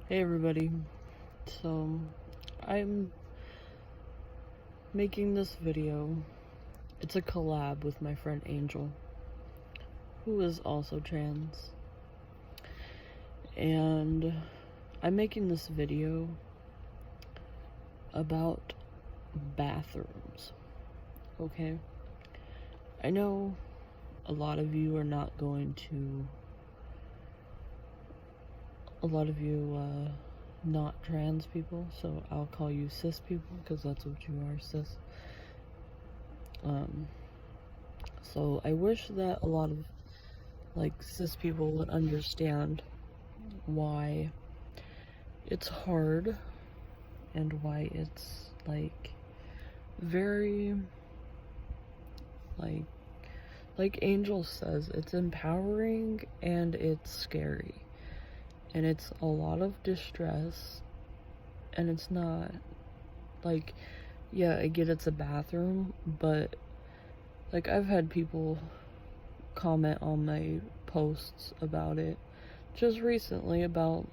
Hey everybody, so I'm making this video. It's a collab with my friend Angel, who is also trans, and I'm making this video about bathrooms, okay? I know a lot of you are not going to, not trans people, so I'll call you cis people, because that's what you are, cis. So I wish that a lot of, cis people would understand why it's hard and why it's, very, like Angel says, it's empowering and it's scary. And it's a lot of distress, and it's not, yeah, I get it's a bathroom, but, I've had people comment on my posts about it just recently, about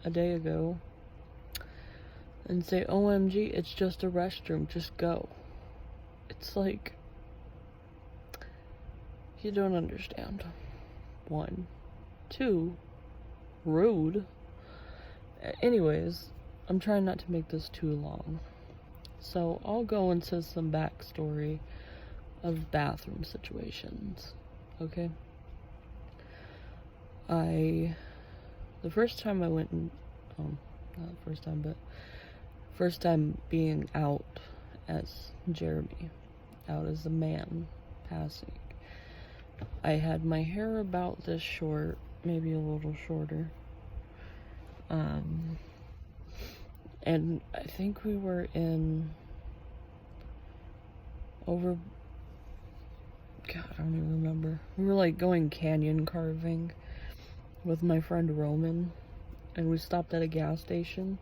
a day ago, and say, OMG, it's just a restroom, just go. It's like, you don't understand. 1. 2, rude. Anyways, I'm trying not to make this too long, so I'll go into some backstory of bathroom situations, okay? The first time I went in, not the first time, but first time being out as Jeremy, out as a man, passing, I had my hair about this short, maybe a little shorter, and I think we were in, God, I don't even remember, we were going canyon carving with my friend Roman, and we stopped at a gas station,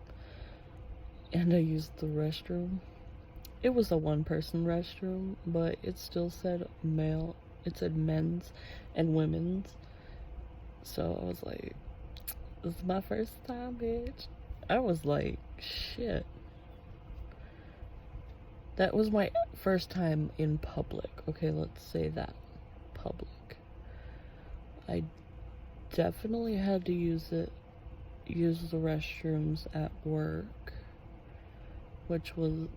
and I used the restroom. It was a one-person restroom, but it still said male. It said men's and women's. So I was like, this is my first time, bitch. I was like, shit. That was my first time in public. Okay, let's say that. Public. I definitely had to use the restrooms at work, which was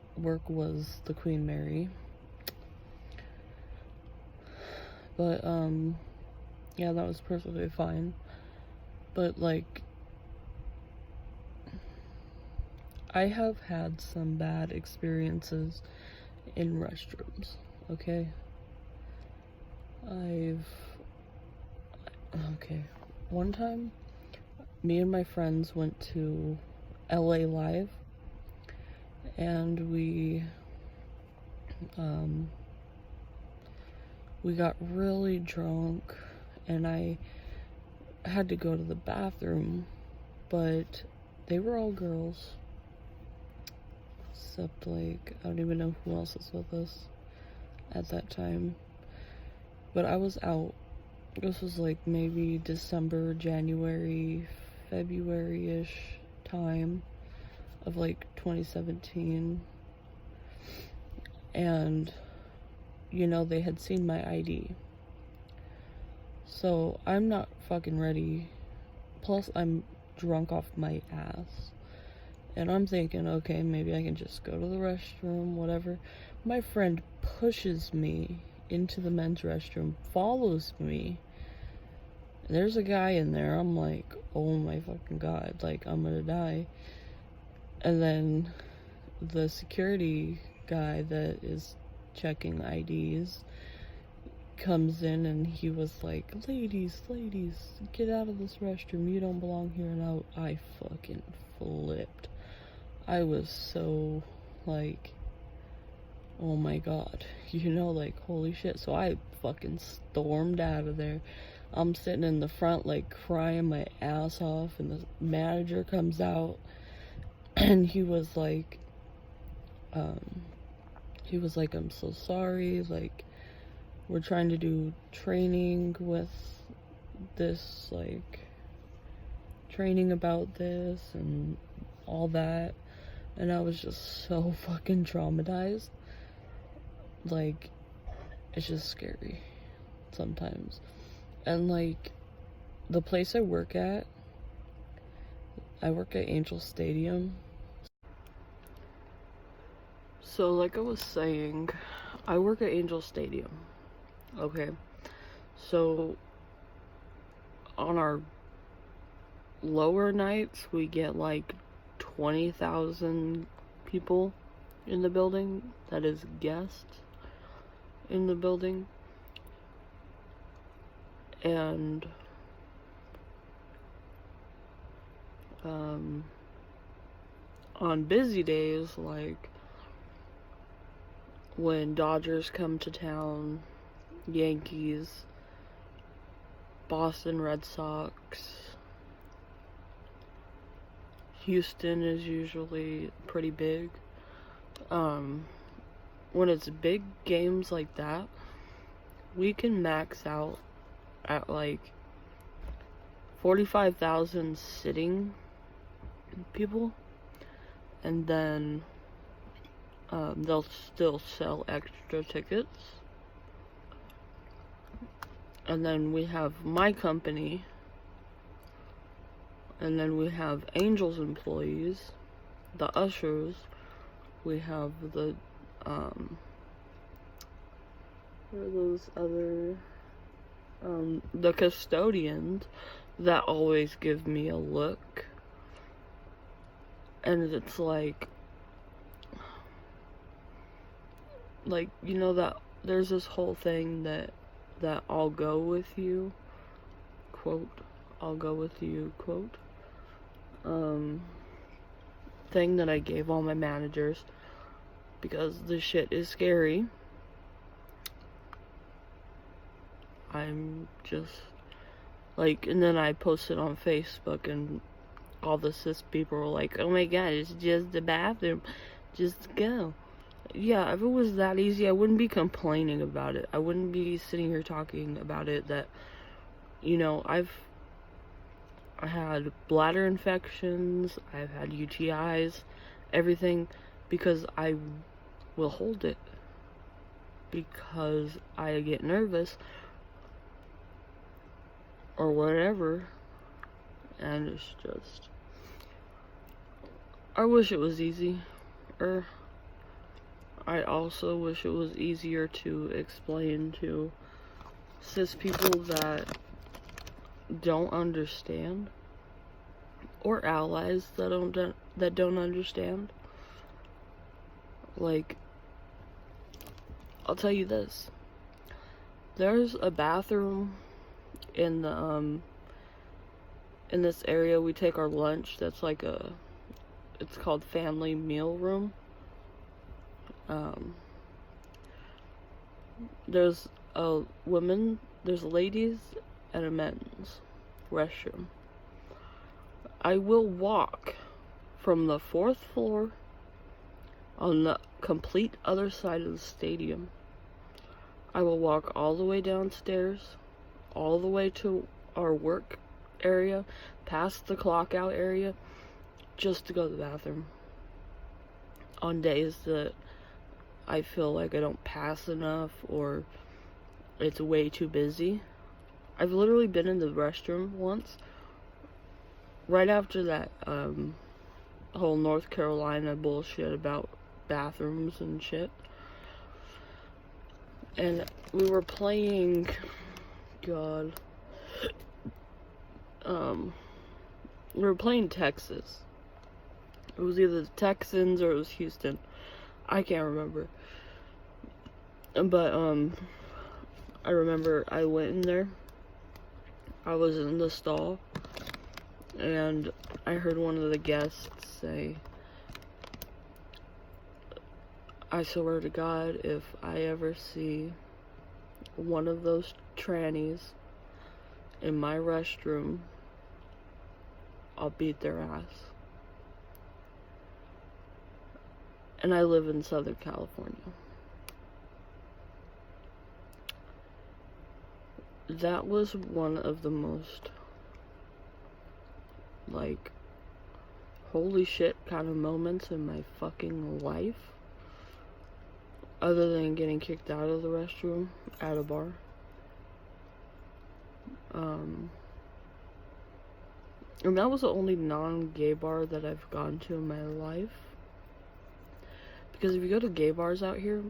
the Queen Mary. But, yeah, that was perfectly fine. But, I have had some bad experiences in restrooms, okay? One time, me and my friends went to LA Live, and we got really drunk, and I had to go to the bathroom, but they were all girls, except, I don't even know who else was with us at that time, but I was out. This was, maybe December, January, February-ish time of, 2017, and they had seen my ID. So I'm not fucking ready. Plus, I'm drunk off my ass. And I'm thinking, okay, maybe I can just go to the restroom, whatever. My friend pushes me into the men's restroom, follows me. There's a guy in there. I'm like, oh my fucking God, I'm gonna die. And then the security guy that is checking IDs comes in, and he was like, ladies, get out of this restroom, you don't belong here. And I fucking flipped. I was so oh my God, holy shit. So I fucking stormed out of there. I'm sitting in the front crying my ass off, and the manager comes out, and he was like, I'm so sorry, we're trying to do training with this, training about this and all that, and I was just so fucking traumatized. Like, it's just scary sometimes. And like, the place I work at Angel Stadium. So like I was saying, I work at Angel Stadium. Okay. So on our lower nights, we get like 20,000 people in the building. That is guests in the building. And on busy days, like when Dodgers come to town, Yankees, Boston Red Sox, Houston is usually pretty big. When it's big games like that, we can max out at like 45,000 sitting people, and then they'll still sell extra tickets. And then we have my company, and then we have Angel's employees, the ushers, we have the what are those other the custodians that always give me a look. And it's like you know that there's this whole thing that I'll go with you quote, I'll go with you quote, thing that I gave all my managers because this shit is scary. I'm just like, and then I posted on Facebook, and all the cis people were like, oh my god, it's just the bathroom, just go. Yeah, if it was that easy, I wouldn't be complaining about it. I wouldn't be sitting here talking about it that, you know, I had bladder infections, I've had UTIs, everything, because I will hold it. Because I get nervous or whatever, and it's just, I wish it was easy, or I also wish it was easier to explain to cis people that don't understand, or allies that don't understand. Like, I'll tell you this, there's a bathroom in the in this area we take our lunch, that's like it's called family meal room. There's a women, there's ladies, and a men's restroom. I will walk from the 4th floor on the complete other side of the stadium. I will walk all the way downstairs, all the way to our work area, past the clock out area, just to go to the bathroom. On days that I feel like I don't pass enough, or it's way too busy. I've literally been in the restroom once, right after that whole North Carolina bullshit about bathrooms and shit. And we were playing, God, we were playing Texas. It was either the Texans or it was Houston. I can't remember. But, I remember I went in there. I was in the stall, and I heard one of the guests say, I swear to God, if I ever see one of those trannies in my restroom, I'll beat their ass. And I live in Southern California. That was one of the most like, holy shit kind of moments in my fucking life, other than getting kicked out of the restroom at a bar. And that was the only non-gay bar that I've gone to in my life. Because if you go to gay bars out here,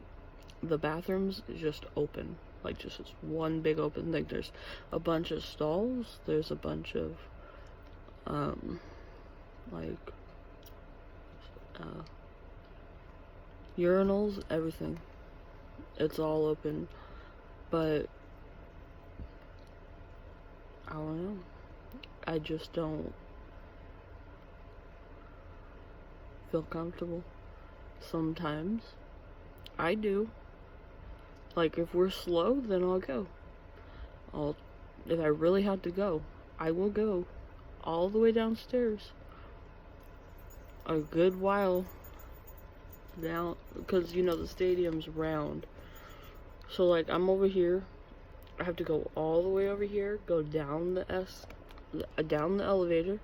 the bathrooms just open. Like, just it's one big open thing. There's a bunch of stalls. There's a bunch of, urinals, everything. It's all open. But I don't know. I just don't feel comfortable. Sometimes I do. Like, if we're slow, then I'll go. If I really have to go, I will go all the way downstairs. A good while down, because you know the stadium's round. So like, I'm over here. I have to go all the way over here, go down down the elevator,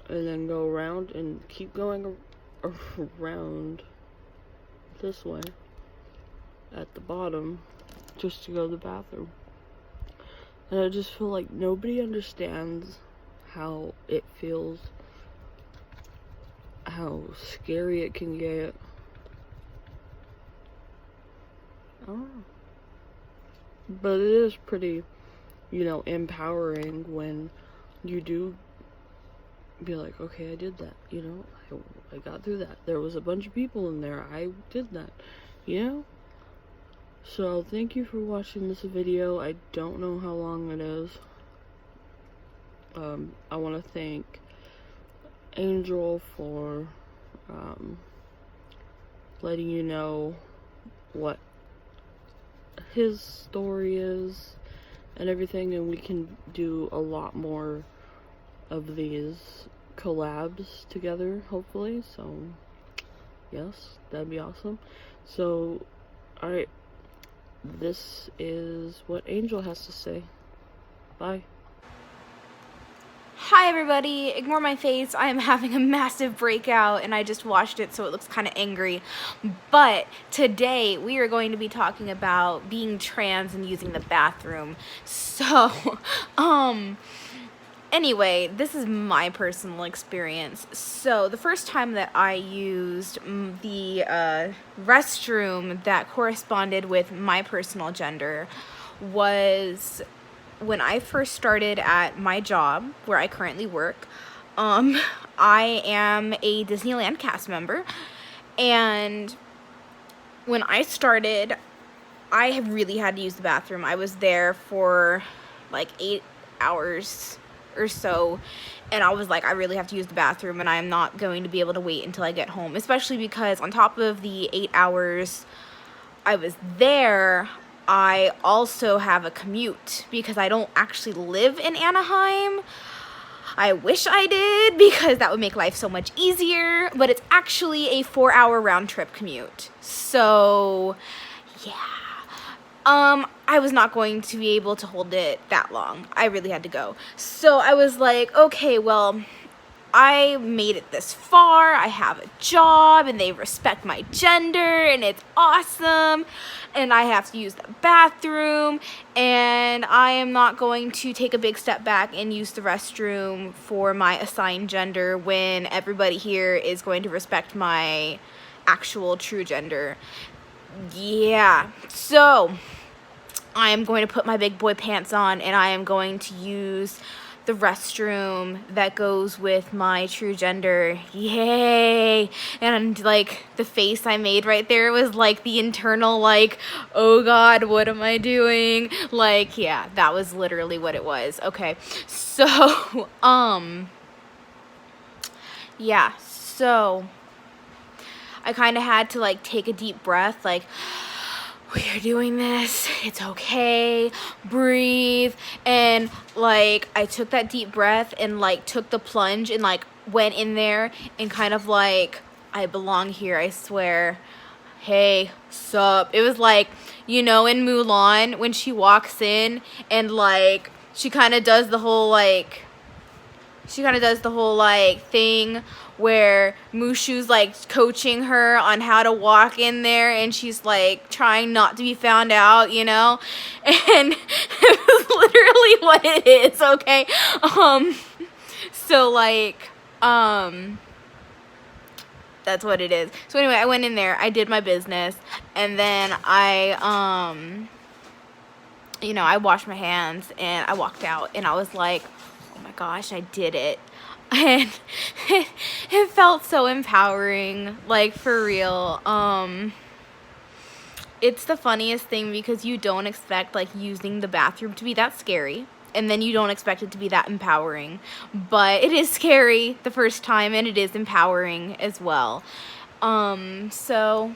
and then go around and keep going around this way at the bottom just to go to the bathroom. And I just feel like nobody understands how it feels, how scary it can get. I don't know. But it is pretty, empowering when you do be like, okay, I did that, I got through that. There was a bunch of people in there. I did that, So, thank you for watching this video. I don't know how long it is. I want to thank Angel for, letting you know what his story is and everything, and we can do a lot more of these collabs together, hopefully. So yes, that'd be awesome. So alright, this is what Angel has to say. Bye. Hi everybody, ignore my face. I am having a massive breakout and I just washed it so it looks kind of angry. But today we are going to be talking about being trans and using the bathroom. So, anyway, this is my personal experience. So the first time that I used the restroom that corresponded with my personal gender was when I first started at my job where I currently work. I am a Disneyland cast member, and when I started, I really had to use the bathroom. I was there for like 8 hours or so, and I was like, I really have to use the bathroom, and I'm not going to be able to wait until I get home, especially because on top of the 8 hours I was there, I also have a commute because I don't actually live in Anaheim. I wish I did because that would make life so much easier, but it's actually a 4-hour round trip commute. So, yeah. I was not going to be able to hold it that long. I really had to go. So I was like, okay, well, I made it this far, I have a job, and they respect my gender, and it's awesome, and I have to use the bathroom, and I am not going to take a big step back and use the restroom for my assigned gender when everybody here is going to respect my actual true gender. Yeah, so I am going to put my big boy pants on, and I am going to use the restroom that goes with my true gender. Yay! And like the face I made right there was like the internal like, oh god, what am I doing? Like, yeah, that was literally what it was. Okay, so yeah, so I kind of had to like take a deep breath, like, we are doing this, it's okay, breathe. And like I took that deep breath and like took the plunge and like went in there and kind of like, I belong here, I swear. Hey, sup? It was like, in Mulan when she walks in and like she kind of does the whole like she kind of does the whole like thing where Mushu's like coaching her on how to walk in there, and she's like trying not to be found out, you know, and it's literally what it is. Okay, so like that's what it is. So anyway, I went in there, I did my business, and then I I washed my hands and I walked out, and I was like, oh my gosh, I did it. And it felt so empowering, like, for real. It's the funniest thing because you don't expect, like, using the bathroom to be that scary, and then you don't expect it to be that empowering. But it is scary the first time, and it is empowering as well. So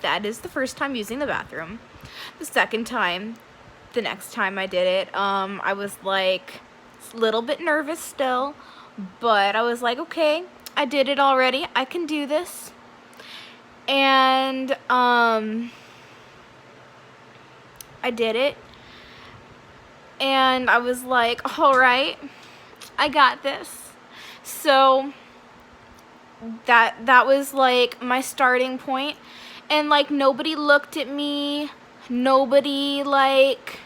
that is the first time using the bathroom. The second time, the next time I did it, I was like a little bit nervous still, but I was like, okay, I did it already, I can do this. And I did it, and I was like, all right, I got this. So that was like my starting point, and like nobody looked at me, nobody like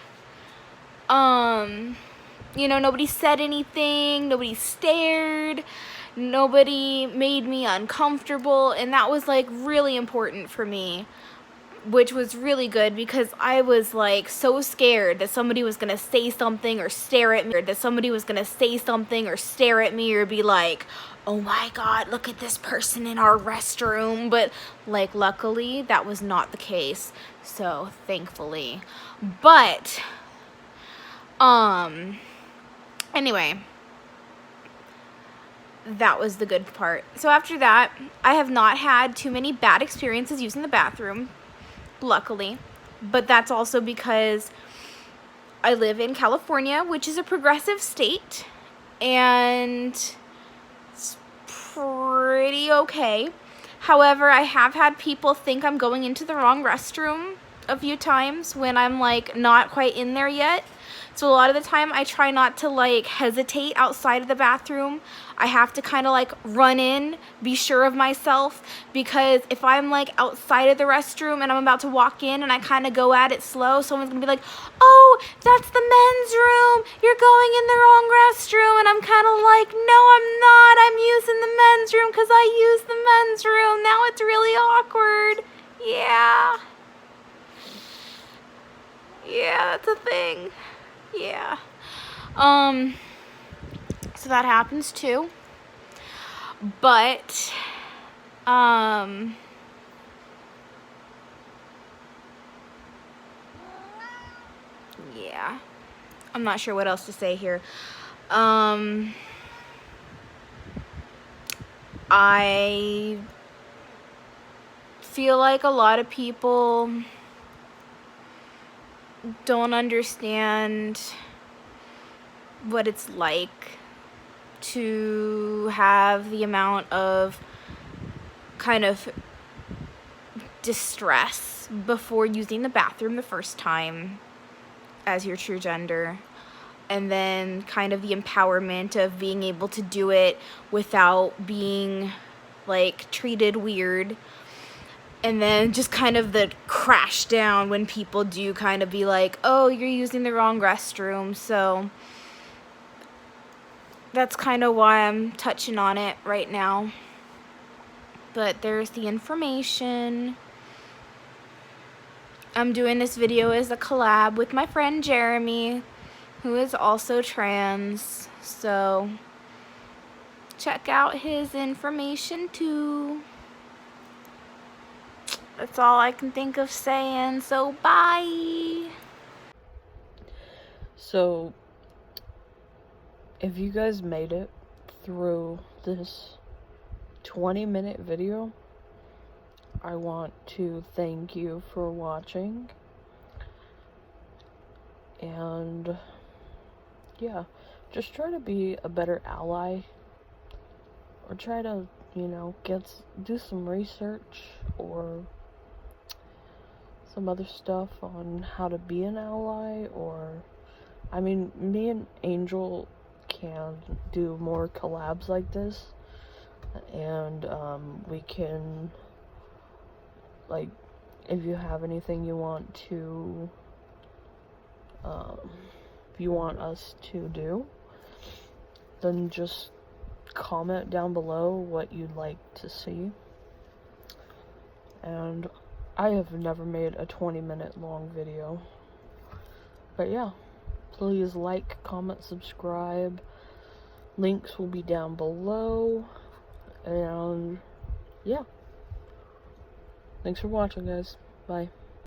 nobody said anything, nobody stared, nobody made me uncomfortable, and that was like really important for me, which was really good because I was like so scared that somebody was gonna say something or stare at me, or be like, oh my god, look at this person in our restroom. But like luckily that was not the case, so thankfully. But anyway, that was the good part. So after that, I have not had too many bad experiences using the bathroom, luckily. But that's also because I live in California, which is a progressive state, and it's pretty okay. However, I have had people think I'm going into the wrong restroom a few times when I'm like not quite in there yet. So a lot of the time I try not to like hesitate outside of the bathroom. I have to kind of like run in, be sure of myself, because if I'm like outside of the restroom and I'm about to walk in and I kind of go at it slow, someone's gonna be like, oh, that's the men's room, you're going in the wrong restroom. And I'm kind of like, no, I'm not, I'm using the men's room because I use the men's room. Now it's really awkward. Yeah, that's a thing. Yeah. So that happens too. But yeah. I'm not sure what else to say here. I feel like a lot of people don't understand what it's like to have the amount of kind of distress before using the bathroom the first time as your true gender, and then kind of the empowerment of being able to do it without being like treated weird. And then just kind of the crash down when people do kind of be like, oh, you're using the wrong restroom. So that's kind of why I'm touching on it right now. But there's the information. I'm doing this video as a collab with my friend Jeremy, who is also trans. So check out his information too. That's all I can think of saying, so bye. So, if you guys made it through this 20-minute video, I want to thank you for watching. And, yeah, just try to be a better ally. Or try to, do some research or some other stuff on how to be an ally, or me and Angel can do more collabs like this, and we can, like, if you have anything you want to, if you want us to do, then just comment down below what you'd like to see. And I have never made a 20-minute long video. But yeah, please like, comment, subscribe. Links will be down below. And yeah. Thanks for watching, guys. Bye.